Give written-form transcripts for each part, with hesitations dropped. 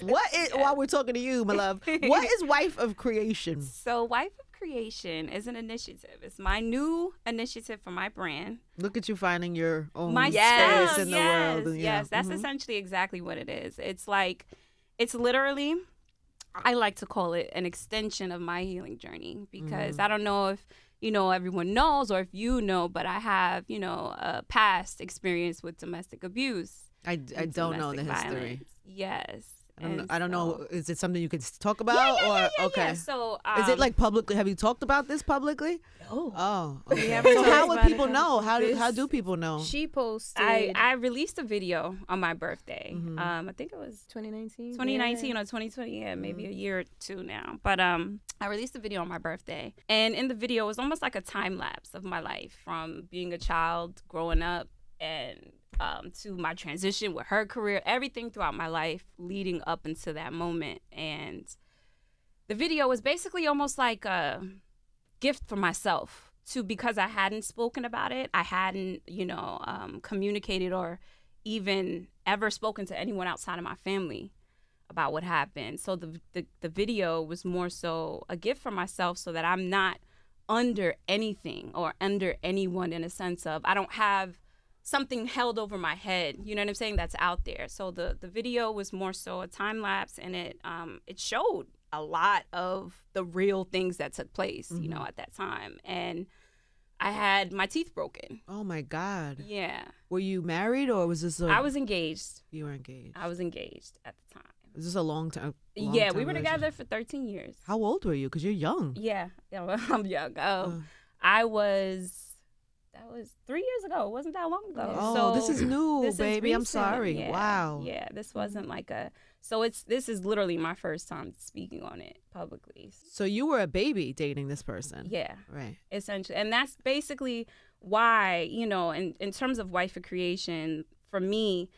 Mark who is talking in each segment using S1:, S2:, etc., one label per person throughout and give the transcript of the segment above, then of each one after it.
S1: While we're talking to you, my love, what is Wife of Creation?
S2: So Wife of Creation is an initiative. It's my new initiative for my brand.
S1: Look at you finding your own
S2: Yes,
S1: space in the world.
S2: Yes, that's essentially exactly what it is. It's literally, I like to call it an extension of my healing journey, because I don't know if, everyone knows or if you know, but I have, a past experience with domestic abuse.
S1: I don't know the history.
S2: Violence. Yes.
S1: I don't know. Is it something you can talk about?
S2: Yeah. So,
S1: is it like publicly? Have you talked about this publicly?
S3: Oh.
S1: Okay. So how would people know? How do people know?
S3: She posted.
S2: I released a video on my birthday. I think it was 2019 or 2020. Yeah, maybe a year or two now. But I released a video on my birthday, and in the video it was almost like a time lapse of my life from being a child, growing up, and to my transition with her career, everything throughout my life leading up into that moment. And the video was basically almost like a gift for myself too, because I hadn't spoken about it. I hadn't, communicated or even ever spoken to anyone outside of my family about what happened. So the video was more so a gift for myself, so that I'm not under anything or under anyone, in a sense of I don't have something held over my head, you know what I'm saying, that's out there. So the video was more so a time lapse, and it showed a lot of the real things that took place, at that time. And I had my teeth broken.
S1: Oh my God.
S2: Yeah.
S1: Were you married, or was this
S2: I was engaged.
S1: You were engaged.
S2: I was engaged at the time.
S1: Was this a long time?
S2: Yeah, we were together for 13 years.
S1: How old were you? Because you're young.
S2: Yeah, I'm young. That was 3 years ago. It wasn't that long ago.
S1: Oh,
S2: so
S1: this is new, baby. I'm sorry.
S2: Yeah,
S1: wow.
S2: Yeah, this wasn't like this is literally my first time speaking on it publicly.
S1: So you were a baby dating this person.
S2: Yeah.
S1: Right.
S2: Essentially. And that's basically why, in terms of Wife of Creation, for me,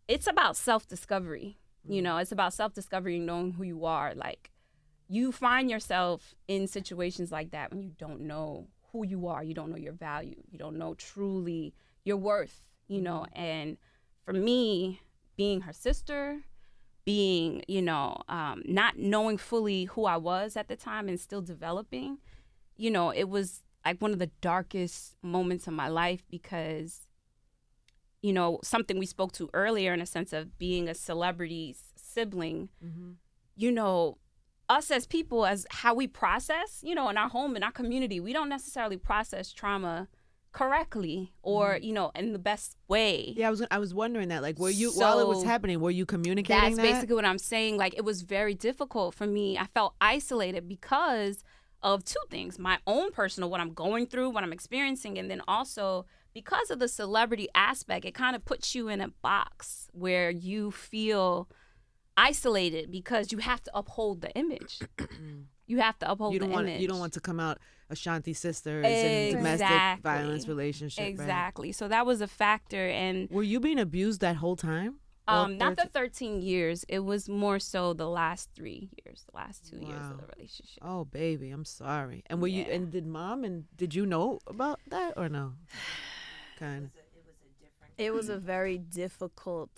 S2: it's about self-discovery. It's about self-discovery and knowing who you are. Like, you find yourself in situations like that when you don't know who you are, you don't know your value, you don't know truly your worth, and for me, being her sister, being, not knowing fully who I was at the time and still developing, it was like one of the darkest moments of my life, because, something we spoke to earlier, in a sense of being a celebrity's sibling, us as people, as how we process, in our home, in our community, we don't necessarily process trauma correctly or, in the best way.
S1: Yeah, I was wondering that. Like, were you, while it was happening, were you communicating
S2: That's basically what I'm saying. Like, it was very difficult for me. I felt isolated because of two things: my own personal, what I'm going through, what I'm experiencing, and then also because of the celebrity aspect, it kind of puts you in a box where you feel isolated because you have to uphold the image. You have to uphold the image.
S1: You don't want to come out Ashanti sisters in domestic violence relationship.
S2: Exactly.
S1: Right?
S2: So that was a factor. And
S1: were you being abused that whole time?
S2: Not the 13 years. It was more so the last 3 years, the last 2 years of the relationship.
S1: Oh, baby, I'm sorry. And were you? And did you know about that or no? Kind of.
S3: It was a very difficult,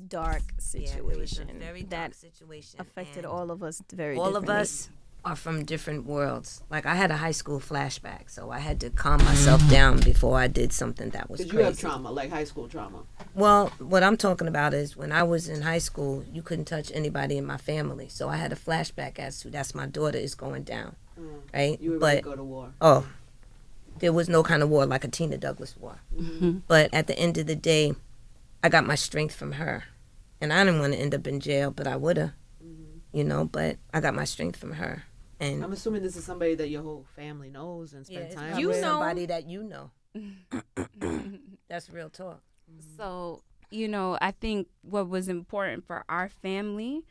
S3: dark situation.
S4: Yeah, it was a very dark situation.
S3: Affected all of us very
S4: all
S3: differently.
S4: of us are from different worlds. Like, I had a high school flashback, so I had to calm myself down before I did something that was crazy.
S1: Did you have trauma, like high school trauma?
S4: Well, what I'm talking about is when I was in high school, you couldn't touch anybody in my family. So I had a flashback as to that's my daughter is going down, right?
S1: You were ready to go to war.
S4: Oh, there was no kind of war like a Tina Douglas war.
S2: Mm-hmm.
S4: But at the end of the day, I got my strength from her. And I didn't want to end up in jail, but I would have, but I got my strength from her. And
S1: I'm assuming this is somebody that your whole family knows and spend time with.
S4: You know somebody that you know. That's real talk.
S2: So, I think what was important for our family,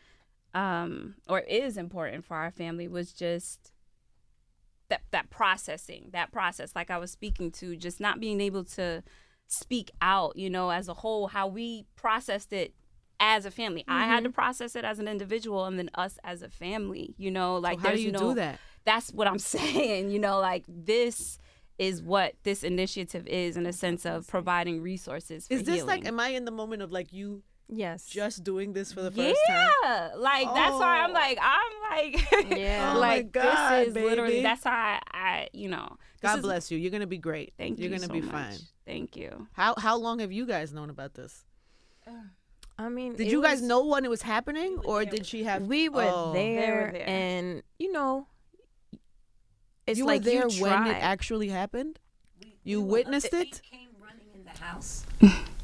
S2: or is important for our family, was just that process, like I was speaking to, just not being able to speak out, as a whole, how we processed it as a family. I had to process it as an individual, and then us as a family, like,
S1: so how do you do that?
S2: That's what I'm saying, like, this is what this initiative is, in a sense of providing resources for
S1: Is this
S2: healing.
S1: like, am I in the moment of like you
S3: Yes.
S1: just doing this for the first time?
S2: Yeah, like that's why I'm like
S3: Yeah.
S1: Oh my
S2: like
S1: God,
S2: this is literally
S1: baby.
S2: that's how I this
S1: God
S2: is-
S1: bless you. You're gonna be great.
S2: Thank
S1: You're
S2: you
S1: gonna
S2: so
S1: be
S2: much.
S1: fine.
S2: Thank you.
S1: How long have you guys known about this?
S3: I mean,
S1: Did
S3: it
S1: you guys
S3: was-
S1: know when it was happening, or did she have?
S3: We were
S1: Oh.
S3: there,
S2: there.
S3: and it's
S1: You
S3: like
S1: were there
S3: you
S1: when it
S3: try.
S1: actually happened. You
S4: were
S1: witnessed
S4: upstairs.
S1: it.
S4: He came running in the house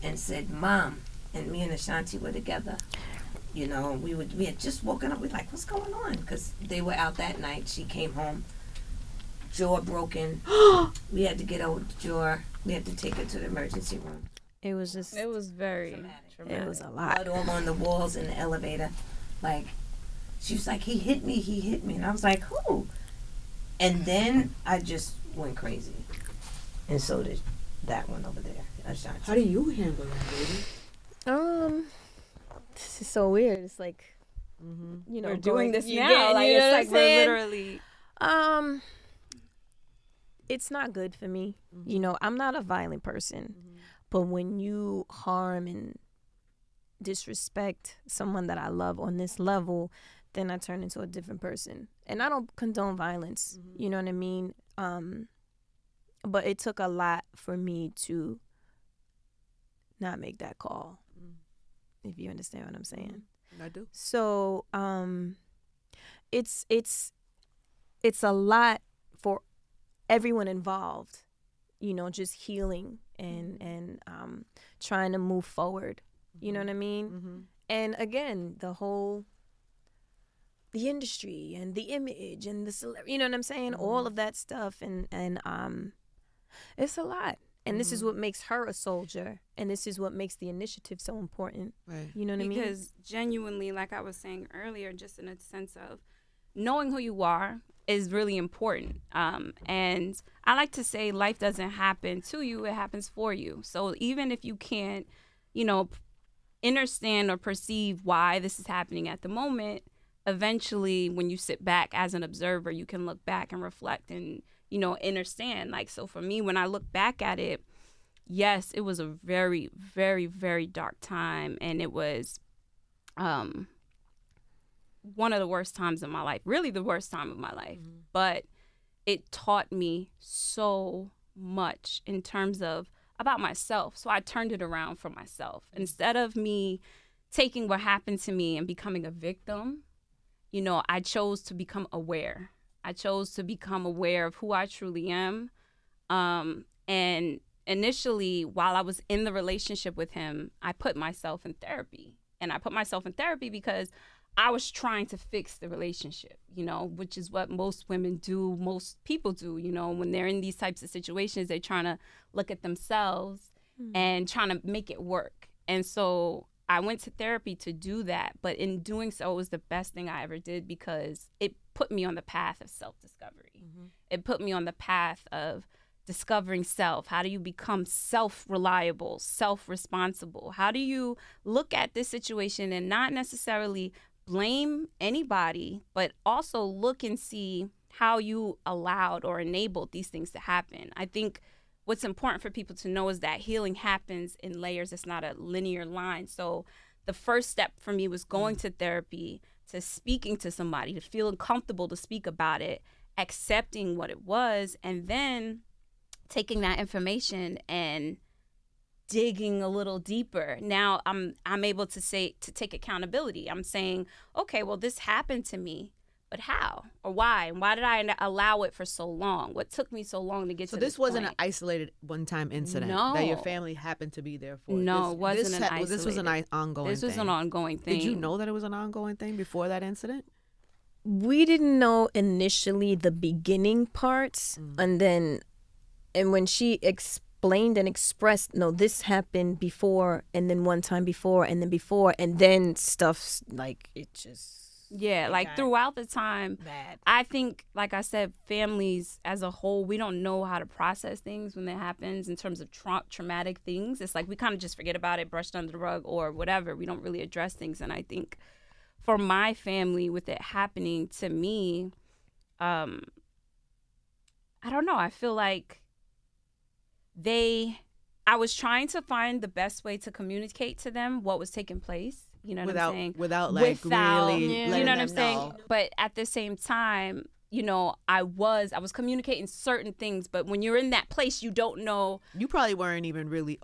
S4: and said, "Mom," and me and Ashanti were together. You know, we had just woken up. We're like, "What's going on?" Because they were out that night. She came home, jaw broken. We had to get over the jaw. We had to take her to the emergency room.
S3: It was just.
S2: It was very traumatic.
S3: It was a lot.
S4: Blood all on the walls in the elevator. Like, she was like, he hit me. And I was like, who? And then I just went crazy. And so did that one over there, Ashanti.
S1: How do you handle that, baby?
S3: This is so weird. It's like,
S2: We're doing this
S3: you
S2: now.
S3: get-
S2: Like
S3: you know
S2: it's
S3: what
S2: like
S3: I'm
S2: we're
S3: saying?
S2: literally.
S3: It's not good for me. You know, I'm not a violent person, but when you harm and disrespect someone that I love on this level, then I turn into a different person. And I don't condone violence. You know what I mean? But it took a lot for me to not make that call. If you understand what I'm saying.
S1: I do.
S3: So it's a lot for everyone involved, you know, just healing and trying to move forward. You know what I mean? And again, the industry and the image and the you know what I'm saying? All of that stuff and it's a lot. And this is what makes her a soldier, and this is what makes the initiative so important.
S1: Right.
S3: You know what I mean?
S2: Because genuinely, like I was saying earlier, just in a sense of knowing who you are is really important. And I like to say life doesn't happen to you, it happens for you. So even if you can't, understand or perceive why this is happening at the moment, eventually when you sit back as an observer, you can look back and reflect and, understand. Like, so for me, when I look back at it, yes, it was a very, very, very dark time. And it was one of the worst times of my life, really the worst time of my life. But it taught me so much in terms of about myself. So I turned it around for myself. Instead of me taking what happened to me and becoming a victim, I chose to become aware. I chose to become aware of who I truly am. And initially, while I was in the relationship with him, I put myself in therapy. And I put myself in therapy because I was trying to fix the relationship, which is what most women do, most people do, when they're in these types of situations, they're trying to look at themselves and trying to make it work. And so I went to therapy to do that. But in doing so, it was the best thing I ever did because it put me on the path of self-discovery. It put me on the path of discovering self. How do you become self-reliable, self-responsible? How do you look at this situation and not necessarily blame anybody, but also look and see how you allowed or enabled these things to happen? I think what's important for people to know is that healing happens in layers. It's not a linear line. So the first step for me was going to therapy, to speaking to somebody, to feeling comfortable to speak about it, accepting what it was, and then taking that information and digging a little deeper. Now I'm able to take accountability. I'm saying, okay, well, this happened to me, but how or why? And why did I allow it for so long? What took me so long to get to this
S1: this wasn't
S2: point?
S1: an isolated one-time incident
S2: No.
S1: that your family happened to be there for.
S2: No, it wasn't an
S1: This was an ongoing
S2: This was
S1: thing.
S2: an ongoing thing.
S1: Did you know that it was an ongoing thing before that incident?
S3: We didn't know initially the beginning parts, and when she explained and expressed, no, this happened before, and then one time before, and then before, and then stuff like it just
S2: like throughout the time,
S3: bad.
S2: I think, like I said, families as a whole, we don't know how to process things when that happens in terms of traumatic things. It's like we kind of just forget about it, brush it under the rug or whatever. We don't really address things. And I think for my family, with it happening to me, I don't know. I feel like they I was trying to find the best way to communicate to them what was taking place. You know what I'm saying?
S1: Without like really
S2: you
S1: letting
S2: know what
S1: them
S2: I'm saying?
S1: know.
S2: But at the same time, you know, I was communicating certain things, but when you're in that place, you don't know.
S1: You probably weren't even really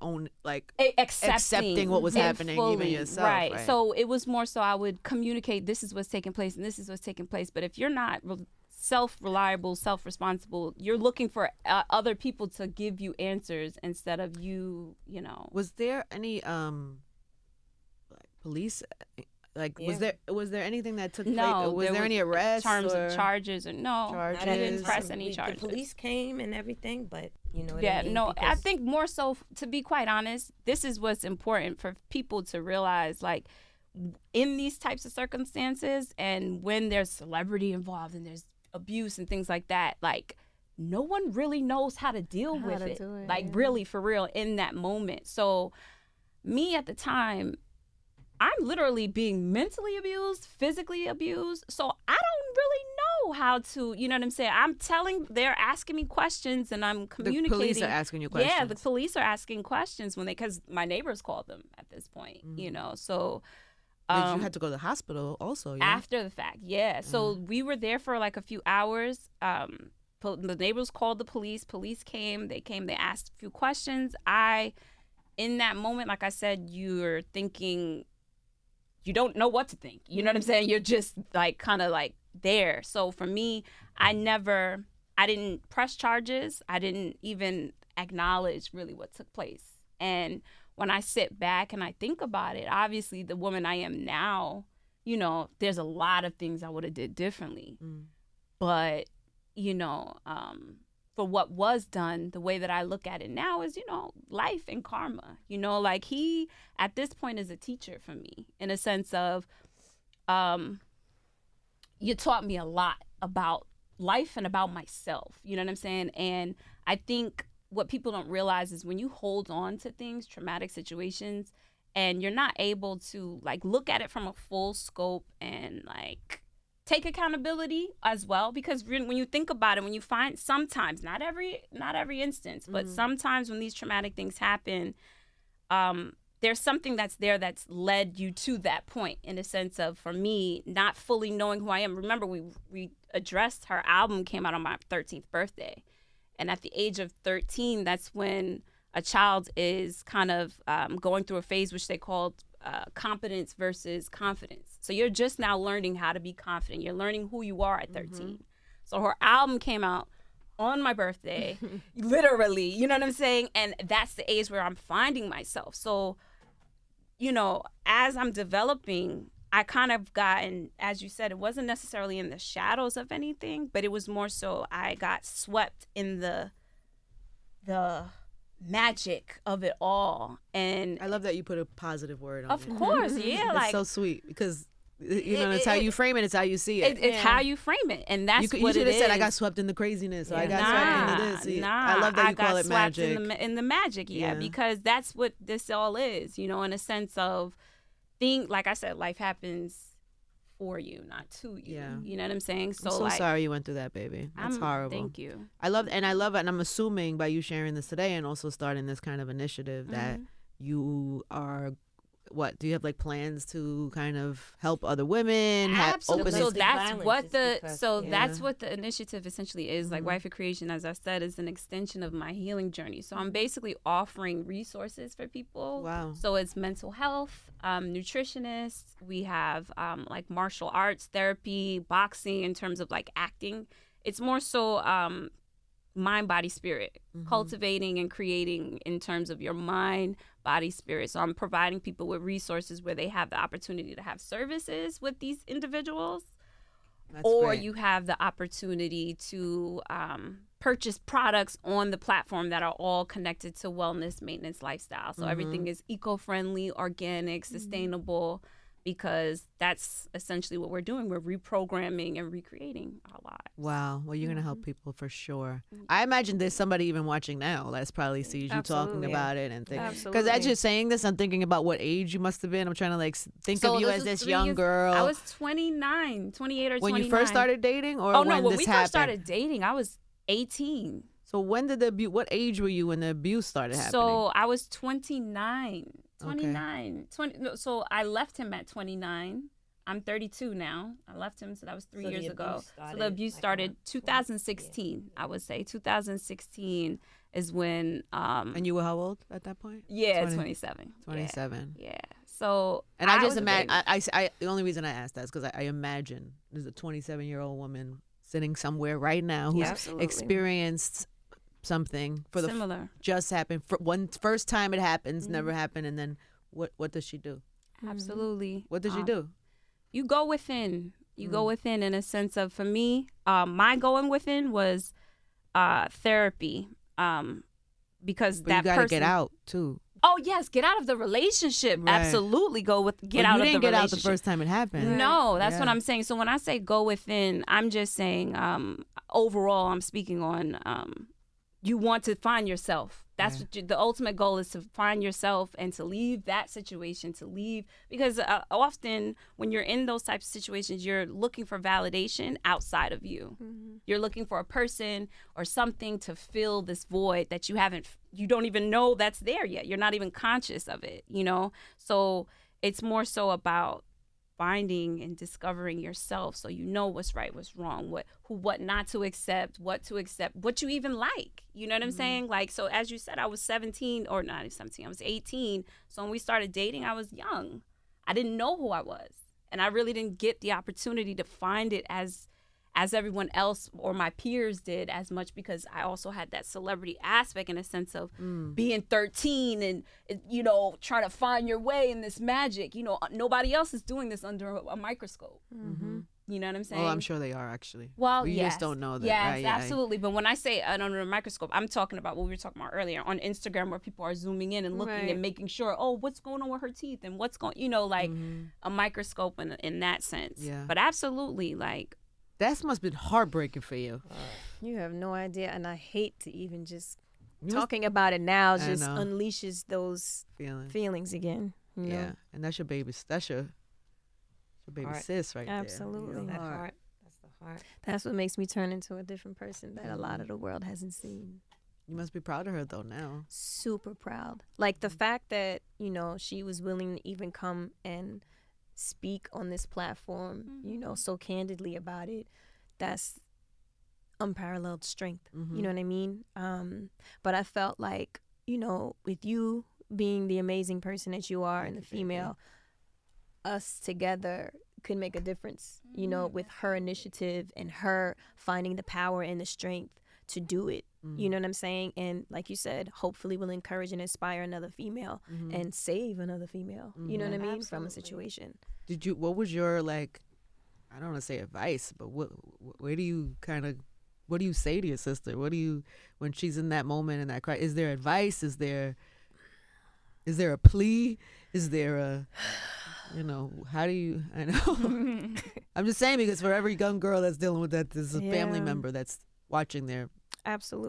S1: accepting what was happening
S2: fully,
S1: even yourself.
S2: Right. So it was more so I would communicate, this is what's taking place and this is what's taking place. But if you're not self-reliable, self-responsible, you're looking for other people to give you answers instead of you know.
S1: Was there any police, was there anything that took place? Was there any arrests?
S2: In terms of charges or no?
S1: Charges.
S2: I didn't press any charges.
S4: The police came and everything, but you know what
S2: yeah,
S4: I mean?
S2: no, I think more so, to be quite honest, this is what's important for people to realize, like, in these types of circumstances and when there's celebrity involved and there's abuse and things like that, like, no one really knows how to deal with it. Like, really, for real, in that moment. So me at the time, I'm literally being mentally abused, physically abused. So I don't really know how to, you know what I'm saying? They're asking me questions and I'm communicating.
S1: The police are asking you questions.
S2: Yeah, the police are asking questions because my neighbors called them at this point, you know, so.
S1: You had to go to the hospital also, yeah?
S2: After the fact, yeah. So we were there for like a few hours. The neighbors called the police. Police came, they asked a few questions. In that moment, like I said, you're thinking, you don't know what to think. You know what I'm saying? You're just like kind of like there. So for me, I didn't press charges. I didn't even acknowledge really what took place. And when I sit back and I think about it, obviously the woman I am now, you know, there's a lot of things I would have did differently. But, you know, for what was done, the way that I look at it now is, you know, life and karma. You know, like he, at this point, is a teacher for me in a sense of you taught me a lot about life and about myself. You know what I'm saying? And I think what people don't realize is when you hold on to things, traumatic situations, and you're not able to like look at it from a full scope and like take accountability as well, because when you think about it, when you find sometimes, not every instance, but sometimes when these traumatic things happen, there's something that's there that's led you to that point, in a sense of, for me, not fully knowing who I am. Remember, we addressed, her album came out on my 13th birthday. And at the age of 13, that's when a child is kind of going through a phase which they called competence versus confidence. So you're just now learning how to be confident. You're learning who you are at 13. So her album came out on my birthday, literally, you know what I'm saying? And that's the age where I'm finding myself. So, you know, as I'm developing, I kind of gotten, as you said, it wasn't necessarily in the shadows of anything, but it was more so I got swept in the magic of it all. And
S1: I love that you put a positive word on it.
S2: Of course, yeah.
S1: It's
S2: like,
S1: so sweet because, you know, it's how you frame it, it's how you see it.
S2: It's how you frame it, and that's
S1: you
S2: what
S1: should
S2: it
S1: have said,
S2: is.
S1: I got swept in the craziness, or I got swept into this.
S2: Nah,
S1: I love that you call it magic.
S2: In the magic, because that's what this all is, you know, in a sense of, like I said, life happens for you, not to you.
S1: Yeah.
S2: You know what I'm saying?
S1: So I'm so sorry you went through that, baby. That's horrible.
S2: Thank you.
S1: I love it, and I'm assuming by you sharing this today and also starting this kind of initiative that you are, what, do you have like plans to kind of help other women?
S2: Absolutely. So that's what
S4: that's
S2: what the initiative essentially is. Like Wife of Creation, as I said, is an extension of my healing journey. So I'm basically offering resources for people.
S1: Wow.
S2: So it's mental health, nutritionists. We have like martial arts therapy, boxing in terms of like acting. It's more so mind, body, spirit, cultivating and creating in terms of your mind, body, spirit. So I'm providing people with resources where they have the opportunity to have services with these individuals. That's great. You have the opportunity to purchase products on the platform that are all connected to wellness, maintenance, lifestyle. So everything is eco-friendly, organic, sustainable, because that's essentially what we're doing. We're reprogramming and recreating our lives.
S1: Wow. Well, you're going to help people for sure. I imagine there's somebody even watching now that's probably sees you talking about it and things. Because as you're saying this, I'm thinking about what age you must have been. I'm trying to like think of you as this young girl.
S2: I was 28 or 29.
S1: When you first started dating, or
S2: when
S1: this
S2: we
S1: happened?
S2: First started dating, I was 18.
S1: So when did the abuse, what age were you when the abuse started happening?
S2: So I was 29. 29. 20, no, so I left him at 29. I'm 32 now. I left him, so that was 3 years ago. So the abuse started 2016, I would say. 2016 is when...
S1: and you were how old at that point?
S2: Yeah, 27.
S1: 27.
S2: Yeah. So...
S1: And I just imagine... the only reason I asked that is because I imagine there's a 27-year-old woman sitting somewhere right now who's experienced something for
S2: similar.
S1: Just happened. For first time it happens, never happened, and then what does she do?
S2: Absolutely.
S1: What does she do?
S2: You go within. You go within in a sense of, for me, my going within was therapy. Because
S1: but you gotta get out too.
S2: Oh yes, get out of the relationship. Right. Absolutely, get out of the relationship.
S1: You didn't get out the first time it happened.
S2: No, that's what I'm saying. So when I say go within, I'm just saying overall. I'm speaking on you want to find yourself. That's what the ultimate goal is, to find yourself and to leave that situation, because often when you're in those types of situations, you're looking for validation outside of you. Mm-hmm. You're looking for a person or something to fill this void that you don't even know that's there yet. You're not even conscious of it, So it's more so about finding and discovering yourself, so you know what's right, what's wrong, what not to accept, what you even like. You know what I'm saying? Like, so as you said, I was 17, or not 17, I was 18. So when we started dating, I was young. I didn't know who I was, and I really didn't get the opportunity to find it as everyone else or my peers did as much, because I also had that celebrity aspect in a sense of being 13 and, trying to find your way in this magic. Nobody else is doing this under a microscope. Mm-hmm. You know what I'm saying?
S1: Oh, I'm sure they are, actually.
S2: Well,
S1: we just don't know that.
S2: Yes,
S1: right?
S2: Absolutely. But when I say under a microscope, I'm talking about what we were talking about earlier on Instagram, where people are zooming in and looking and making sure, what's going on with her teeth and what's going, a microscope in that sense. Yeah. But absolutely, like,
S1: that must have been heartbreaking for you.
S3: You have no idea, and I hate to even just talking about it now just unleashes those feelings again. You know?
S1: Yeah, and that's your baby. That's your baby sis right
S3: Absolutely.
S1: there.
S3: Absolutely.
S4: That heart. That's the heart.
S3: That's what makes me turn into a different person that a lot of the world hasn't seen.
S1: You must be proud of her though now.
S3: Super proud. Like the fact that, she was willing to even come and speak on this platform, so candidly about it. That's unparalleled strength. You know what I mean? But I felt like, with you being the amazing person that you are and the female, us together could make a difference, with her initiative and her finding the power and the strength to do it. You know what I'm saying? And like you said, hopefully we'll encourage and inspire another female and save another female. You know what I mean? Absolutely. From a situation.
S1: What was your, I don't want to say advice, but what do you say to your sister? When she's in that moment and that cry, is there advice? Is there a plea? Is there a, how do you, I know. I'm just saying, because for every young girl that's dealing with that, there's a family member that's watching their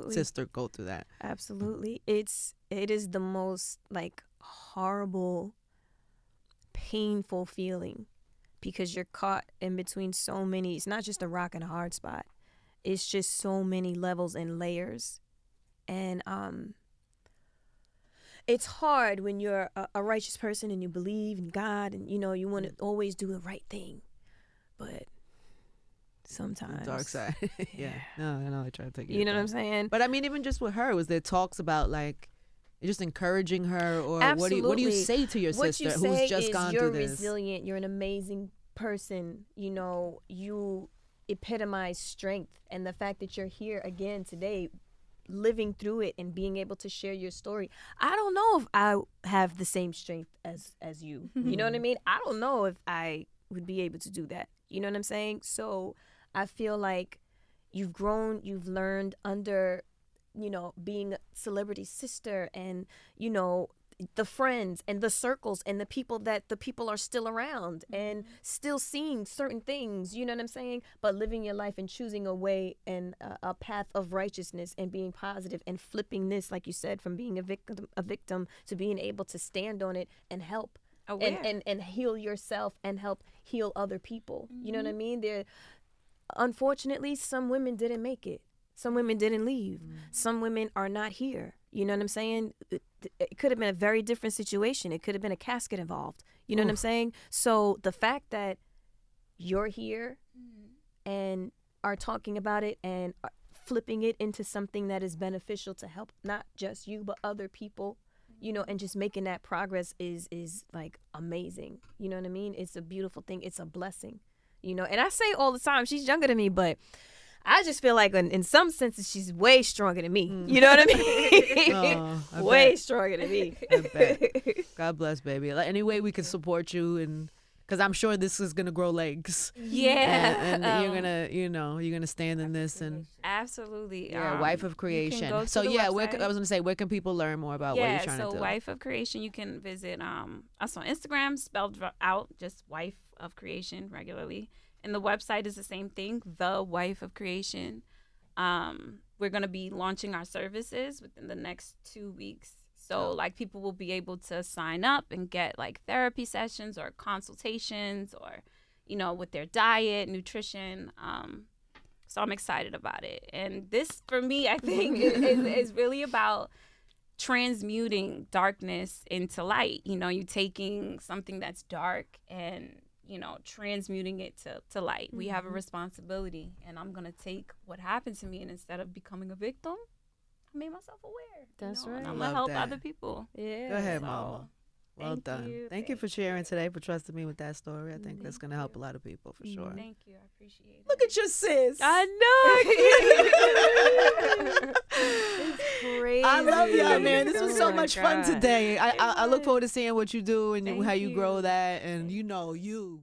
S1: sister go through that.
S3: Absolutely. It is the most horrible, painful feeling, because you're caught in between so many. It's not just a rock and a hard spot. It's just so many levels and layers. And it's hard when you're a righteous person and you believe in God and, you want to always do the right thing. But sometimes.
S1: Dark side. Yeah. No, I know they try to take it.
S3: You know what I'm saying?
S1: But I mean, even just with her, was there talks about just encouraging her, or what do you say to your sister who's just gone through this?
S3: You're resilient. You're an amazing person. You epitomize strength, and the fact that you're here again today, living through it and being able to share your story. I don't know if I have the same strength as you. You know what I mean? I don't know if I would be able to do that. You know what I'm saying? So I feel like you've grown, you've learned under, being a celebrity sister and, the friends and the circles and the people are still around and still seeing certain things, you know what I'm saying? But living your life and choosing a way and a path of righteousness and being positive and flipping this, like you said, from being a victim to being able to stand on it and help and heal yourself and help heal other people. You know what I mean? Unfortunately, some women didn't make it. Some women didn't leave. Some women are not here. You know what I'm saying? It could have been a very different situation. It could have been a casket involved. You know what I'm saying? So the fact that you're here and are talking about it and flipping it into something that is beneficial to help not just you but other people, you know, and just making that progress is like amazing. You know what I mean? It's a beautiful thing. It's a blessing, you know. And I say all the time, she's younger than me, but I just feel like in some senses she's way stronger than me. You know what I mean? Way stronger than me.
S1: I bet. God bless, baby. Any way we can support you, and because I'm sure this is gonna grow legs.
S2: Yeah,
S1: and you're gonna, you know, you're gonna stand in this and
S2: absolutely.
S1: Yeah, Wife of Creation. So yeah, I was gonna say, where can people learn more about what you're trying to do?
S2: So Wife of Creation, you can visit us on Instagram, spelled out just Wife of Creation regularly. And the website is the same thing, The Wife of Creation. We're going to be launching our services within the next 2 weeks. So, like, people will be able to sign up and get, like, therapy sessions or consultations or, you know, with their diet, nutrition. So I'm excited about it. And this, for me, I think, is really about transmuting darkness into light. You know, you taking something that's dark and, you know, transmuting it to light. We have a responsibility, and I'm going to take what happened to me, and instead of becoming a victim, I made myself aware.
S3: That's
S2: right.
S3: right.
S2: And I'm going to help other people.
S3: Yeah.
S1: Go ahead, Mama. Well done. Thank you for sharing today, for trusting me with that story. I think that's going to help a lot of people for sure.
S2: Thank you. I appreciate it.
S1: Look at your sis.
S3: I know. It's crazy.
S1: I love y'all, man. This was so much fun today. I look forward to seeing what you do and how you grow that. And you know, you